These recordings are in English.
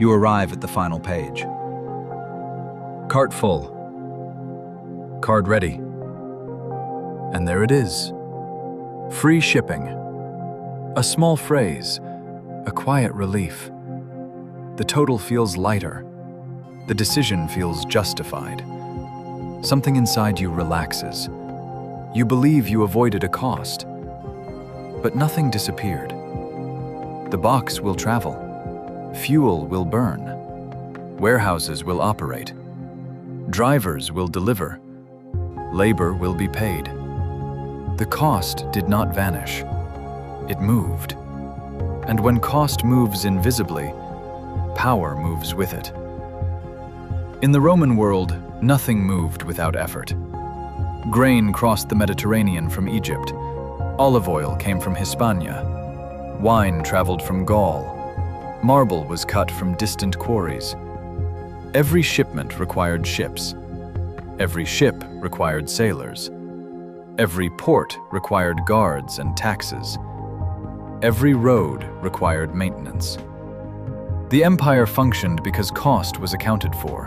You arrive at the final page. Cart full. Card ready. And there it is. Free shipping. A small phrase, a quiet relief. The total feels lighter. The decision feels justified. Something inside you relaxes. You believe you avoided a cost. But nothing disappeared. The box will travel. Fuel will burn. Warehouses will operate. Drivers will deliver. Labor will be paid. The cost did not vanish. It moved. And when cost moves invisibly, power moves with it. In the Roman world, nothing moved without effort. Grain crossed the Mediterranean from Egypt. Olive oil came from Hispania. Wine traveled from Gaul. Marble was cut from distant quarries. Every shipment required ships. Every ship required sailors. Every port required guards and taxes. Every road required maintenance. The empire functioned because cost was accounted for.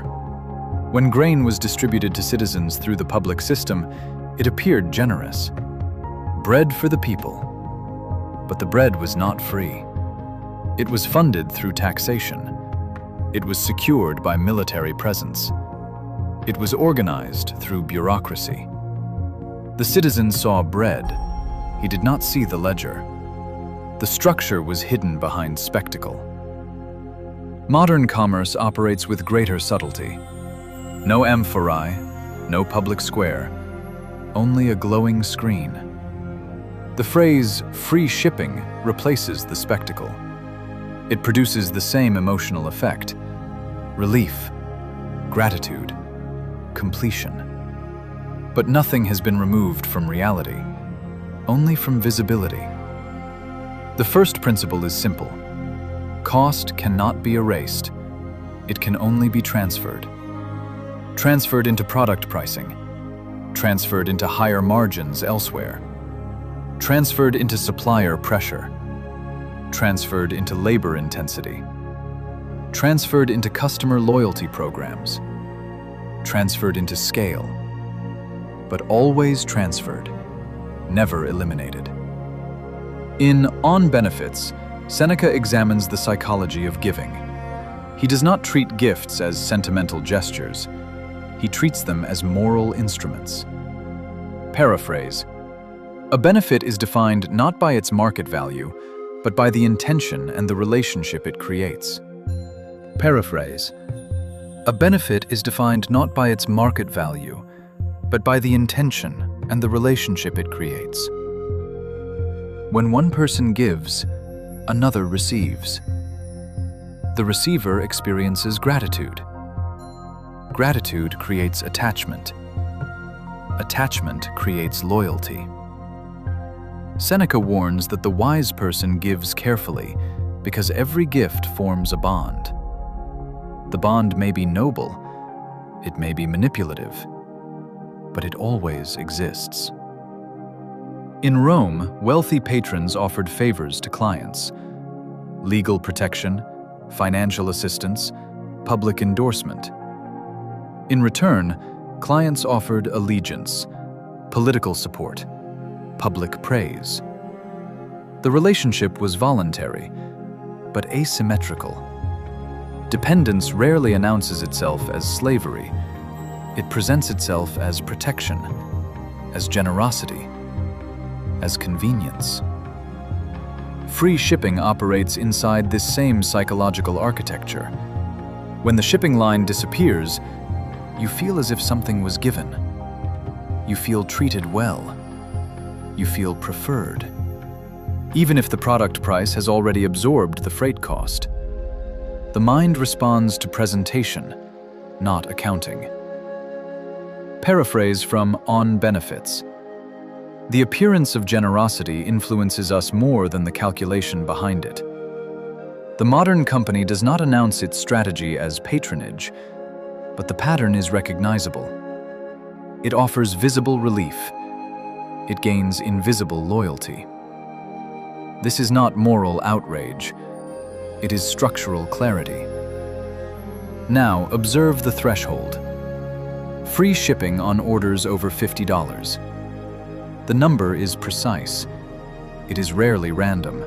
When grain was distributed to citizens through the public system, it appeared generous. Bread for the people. But the bread was not free. It was funded through taxation. It was secured by military presence. It was organized through bureaucracy. The citizen saw bread. He did not see the ledger. The structure was hidden behind spectacle. Modern commerce operates with greater subtlety. No amphorae, no public square, only a glowing screen. The phrase "free shipping" replaces the spectacle. It produces the same emotional effect: relief, gratitude, completion. But nothing has been removed from reality, only from visibility. The first principle is simple. Cost cannot be erased. It can only be transferred. Transferred into product pricing. Transferred into higher margins elsewhere. Transferred into supplier pressure. Transferred into labor intensity. Transferred into customer loyalty programs. Transferred into scale. But always transferred, never eliminated. In On Benefits, Seneca examines the psychology of giving. He does not treat gifts as sentimental gestures. He treats them as moral instruments. Paraphrase: a benefit is defined not by its market value, but by the intention and the relationship it creates. Paraphrase: a benefit is defined not by its market value, but by the intention and the relationship it creates. When one person gives, another receives. The receiver experiences gratitude. Gratitude creates attachment. Attachment creates loyalty. Seneca warns that the wise person gives carefully because every gift forms a bond. The bond may be noble, it may be manipulative, but it always exists. In Rome, wealthy patrons offered favors to clients: legal protection, financial assistance, public endorsement. In return, clients offered allegiance, political support, public praise. The relationship was voluntary, but asymmetrical. Dependence rarely announces itself as slavery. It presents itself as protection, as generosity, as convenience. Free shipping operates inside this same psychological architecture. When the shipping line disappears, you feel as if something was given. You feel treated well. You feel preferred, even if the product price has already absorbed the freight cost. The mind responds to presentation, not accounting. Paraphrase from On Benefits: the appearance of generosity influences us more than the calculation behind it. The modern company does not announce its strategy as patronage, but the pattern is recognizable. It offers visible relief. It gains invisible loyalty. This is not moral outrage. It is structural clarity. Now, observe the threshold. Free shipping on orders over $50. The number is precise. It is rarely random.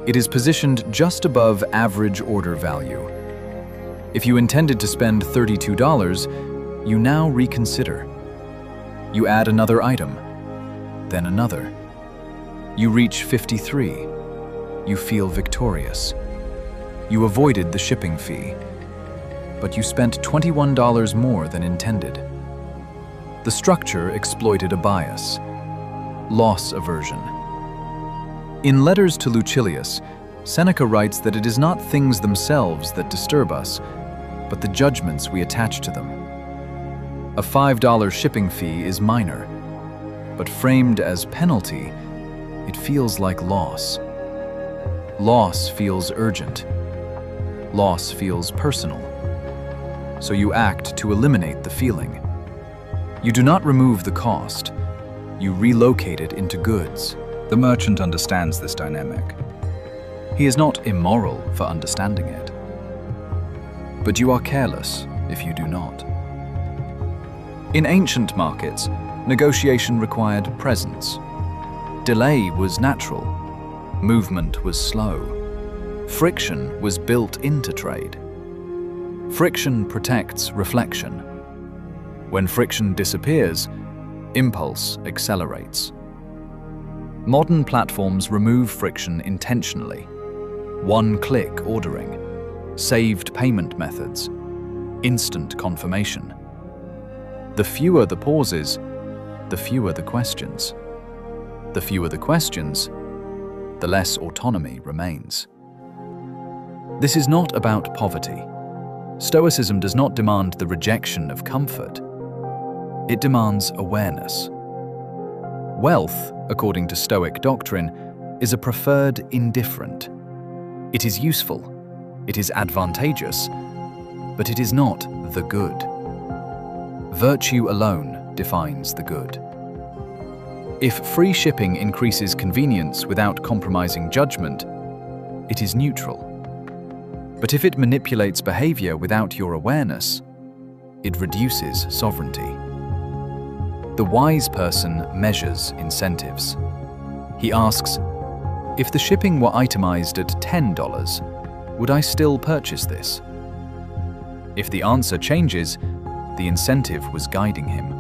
It is positioned just above average order value. If you intended to spend $32, you now reconsider. You add another item, then another. You reach 53. You feel victorious. You avoided the shipping fee, but you spent $21 more than intended. The structure exploited a bias, loss aversion. In Letters to Lucilius, Seneca writes that it is not things themselves that disturb us, but the judgments we attach to them. A $5 shipping fee is minor, but framed as penalty, it feels like loss. Loss feels urgent. Loss feels personal. So you act to eliminate the feeling. You do not remove the cost. You relocate it into goods. The merchant understands this dynamic. He is not immoral for understanding it. But you are careless if you do not. In ancient markets, negotiation required presence. Delay was natural. Movement was slow. Friction was built into trade. Friction protects reflection. When friction disappears, impulse accelerates. Modern platforms remove friction intentionally. One-click ordering, saved payment methods, instant confirmation. The fewer the pauses, the fewer the questions. The fewer the questions, the less autonomy remains. This is not about poverty. Stoicism does not demand the rejection of comfort. It demands awareness. Wealth, according to Stoic doctrine, is a preferred indifferent. It is useful, it is advantageous, but it is not the good. Virtue alone defines the good. If free shipping increases convenience without compromising judgment, it is neutral. But if it manipulates behavior without your awareness, it reduces sovereignty. The wise person measures incentives. He asks, if the shipping were itemized at $10, would I still purchase this? If the answer changes, the incentive was guiding him.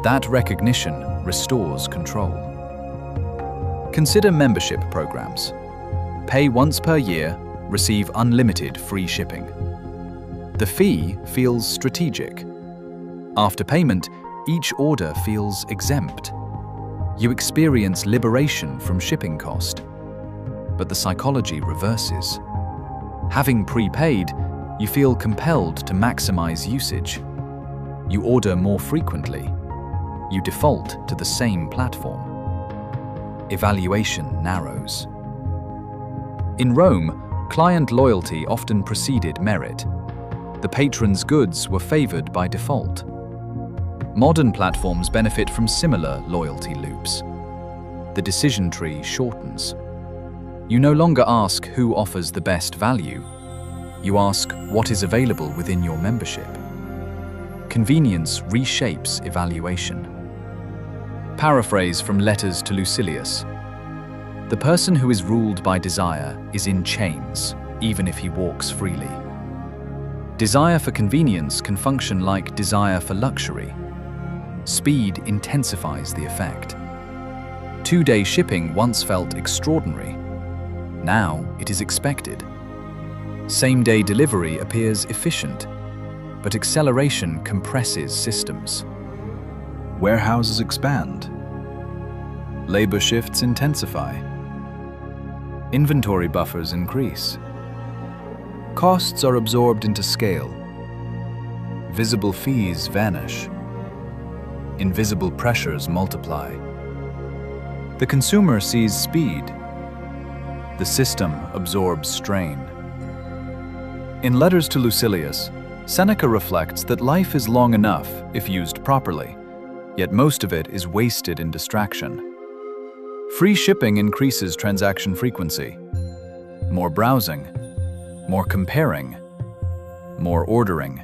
That recognition restores control. Consider membership programs. Pay once per year, receive unlimited free shipping. The fee feels strategic. After payment, each order feels exempt. You experience liberation from shipping cost. But the psychology reverses. Having prepaid, you feel compelled to maximize usage. You order more frequently. You default to the same platform. Evaluation narrows. In Rome, client loyalty often preceded merit. The patron's goods were favored by default. Modern platforms benefit from similar loyalty loops. The decision tree shortens. You no longer ask who offers the best value. You ask what is available within your membership. Convenience reshapes evaluation. Paraphrase from Letters to Lucilius. The person who is ruled by desire is in chains, even if he walks freely. Desire for convenience can function like desire for luxury. Speed intensifies the effect. 2-day shipping once felt extraordinary. Now it is expected. Same-day delivery appears efficient, but acceleration compresses systems. Warehouses expand. Labor shifts intensify. Inventory buffers increase. Costs are absorbed into scale. Visible fees vanish. Invisible pressures multiply. The consumer sees speed. The system absorbs strain. In Letters to Lucilius, Seneca reflects that life is long enough if used properly, yet most of it is wasted in distraction. Free shipping increases transaction frequency. More browsing, more comparing, more ordering,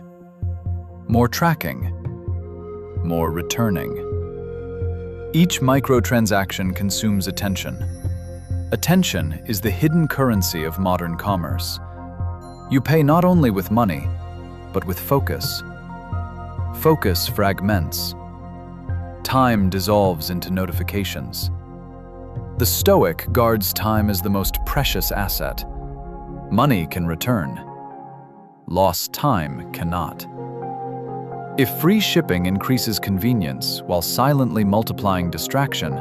more tracking, more returning. Each microtransaction consumes attention. Attention is the hidden currency of modern commerce. You pay not only with money, but with focus. Focus fragments. Time dissolves into notifications. The Stoic guards time as the most precious asset. Money can return. Lost time cannot. If free shipping increases convenience while silently multiplying distraction,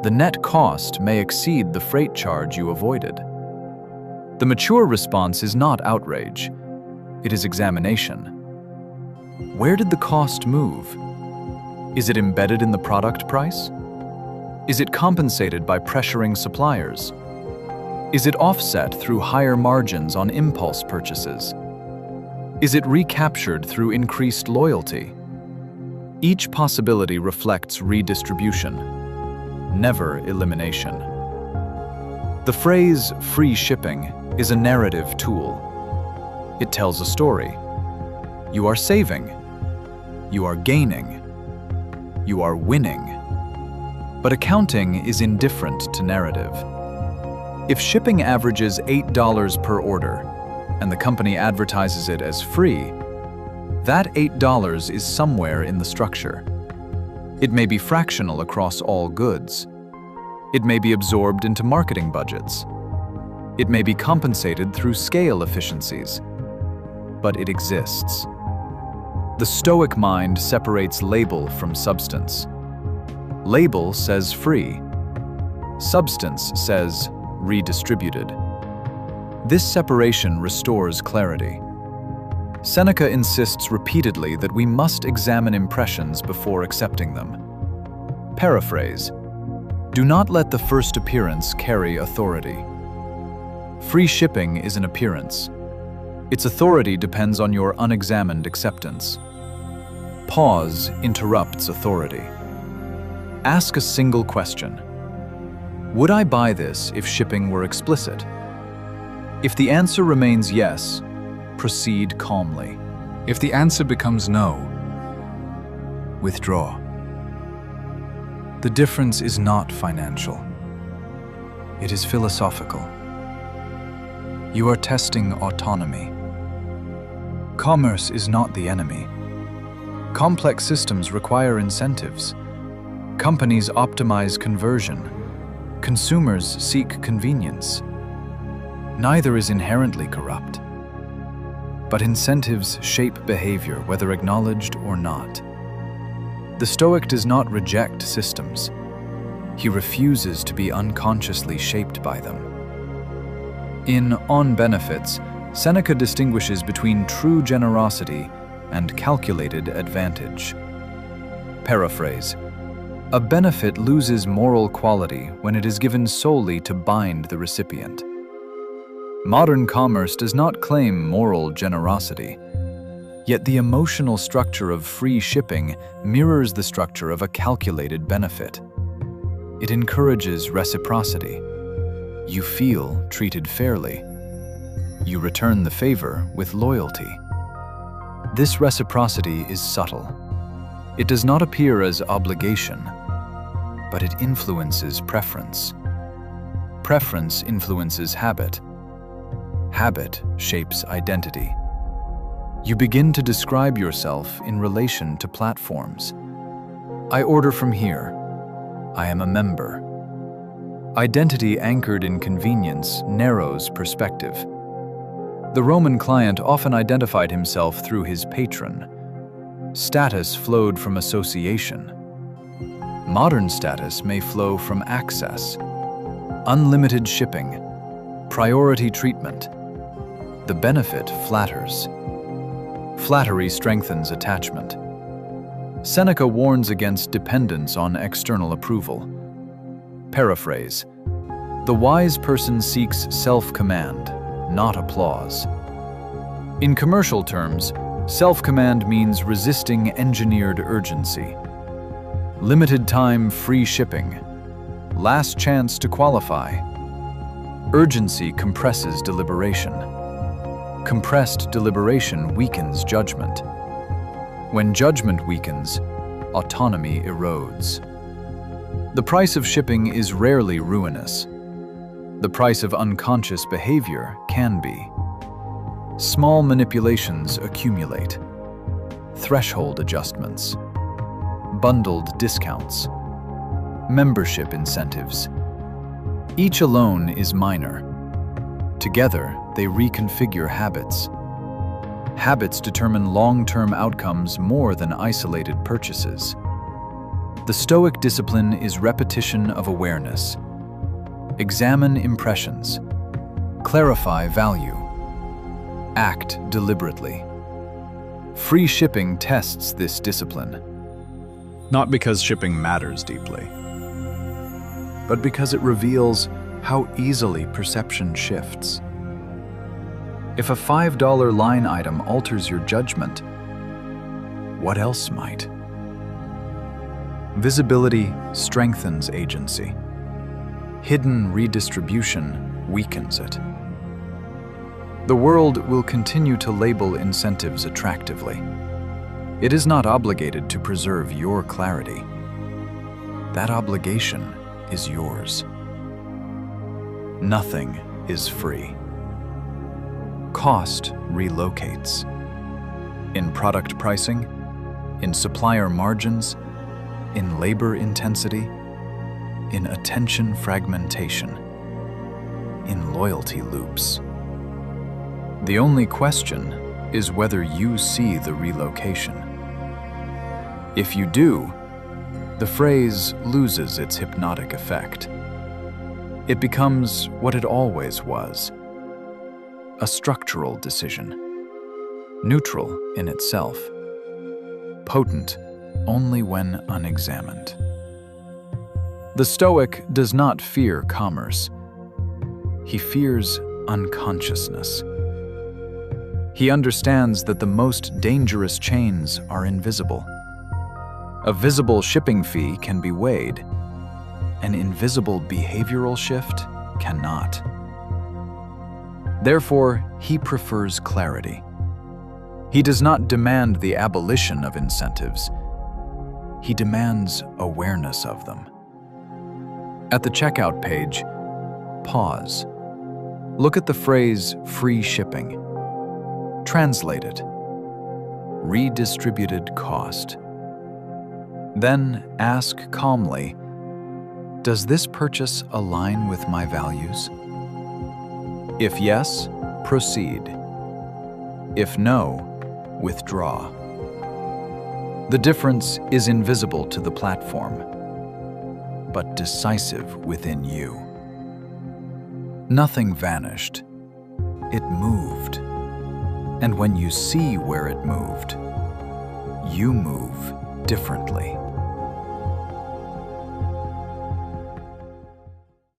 the net cost may exceed the freight charge you avoided. The mature response is not outrage. It is examination. Where did the cost move? Is it embedded in the product price? Is it compensated by pressuring suppliers? Is it offset through higher margins on impulse purchases? Is it recaptured through increased loyalty? Each possibility reflects redistribution, never elimination. The phrase free shipping is a narrative tool. It tells a story. You are saving. You are gaining. You are winning. But accounting is indifferent to narrative. If shipping averages $8 per order, and the company advertises it as free, that $8 is somewhere in the structure. It may be fractional across all goods. It may be absorbed into marketing budgets. It may be compensated through scale efficiencies. But it exists. The Stoic mind separates label from substance. Label says free. Substance says redistributed. This separation restores clarity. Seneca insists repeatedly that we must examine impressions before accepting them. Paraphrase: do not let the first appearance carry authority. Free shipping is an appearance. Its authority depends on your unexamined acceptance. Pause interrupts authority. Ask a single question. Would I buy this if shipping were explicit? If the answer remains yes, proceed calmly. If the answer becomes no, withdraw. The difference is not financial. It is philosophical. You are testing autonomy. Commerce is not the enemy. Complex systems require incentives. Companies optimize conversion. Consumers seek convenience. Neither is inherently corrupt. But incentives shape behavior, whether acknowledged or not. The Stoic does not reject systems. He refuses to be unconsciously shaped by them. In On Benefits, Seneca distinguishes between true generosity and calculated advantage. Paraphrase: a benefit loses moral quality when it is given solely to bind the recipient. Modern commerce does not claim moral generosity, yet the emotional structure of free shipping mirrors the structure of a calculated benefit. It encourages reciprocity. You feel treated fairly. You return the favor with loyalty. This reciprocity is subtle. It does not appear as obligation, but it influences preference. Preference influences habit. Habit shapes identity. You begin to describe yourself in relation to platforms. I order from here. I am a member. Identity anchored in convenience narrows perspective. The Roman client often identified himself through his patron. Status flowed from association. Modern status may flow from access. Unlimited shipping. Priority treatment. The benefit flatters. Flattery strengthens attachment. Seneca warns against dependence on external approval. Paraphrase: the wise person seeks self-command, not applause. In commercial terms, self-command means resisting engineered urgency. Limited time free shipping. Last chance to qualify. Urgency compresses deliberation. Compressed deliberation weakens judgment. When judgment weakens, autonomy erodes. The price of shipping is rarely ruinous. The price of unconscious behavior can be. Small manipulations accumulate. Threshold adjustments, bundled discounts, membership incentives. Each alone is minor. Together, they reconfigure habits. Habits determine long-term outcomes more than isolated purchases. The Stoic discipline is repetition of awareness. Examine impressions. Clarify value. Act deliberately. Free shipping tests this discipline. Not because shipping matters deeply, but because it reveals how easily perception shifts. If a $5 line item alters your judgment, what else might? Visibility strengthens agency. Hidden redistribution weakens it. The world will continue to label incentives attractively. It is not obligated to preserve your clarity. That obligation is yours. Nothing is free. Cost relocates. In product pricing, in supplier margins, in labor intensity, in attention fragmentation, in loyalty loops. The only question is whether you see the relocation. If you do, the phrase loses its hypnotic effect. It becomes what it always was, a structural decision, neutral in itself, potent only when unexamined. The Stoic does not fear commerce. He fears unconsciousness. He understands that the most dangerous chains are invisible. A visible shipping fee can be weighed. An invisible behavioral shift cannot. Therefore, he prefers clarity. He does not demand the abolition of incentives. He demands awareness of them. At the checkout page, pause. Look at the phrase free shipping. Translate it. Redistributed cost. Then ask calmly, does this purchase align with my values? If yes, proceed. If no, withdraw. The difference is invisible to the platform, but decisive within you. Nothing vanished. It moved. And when you see where it moved, you move differently.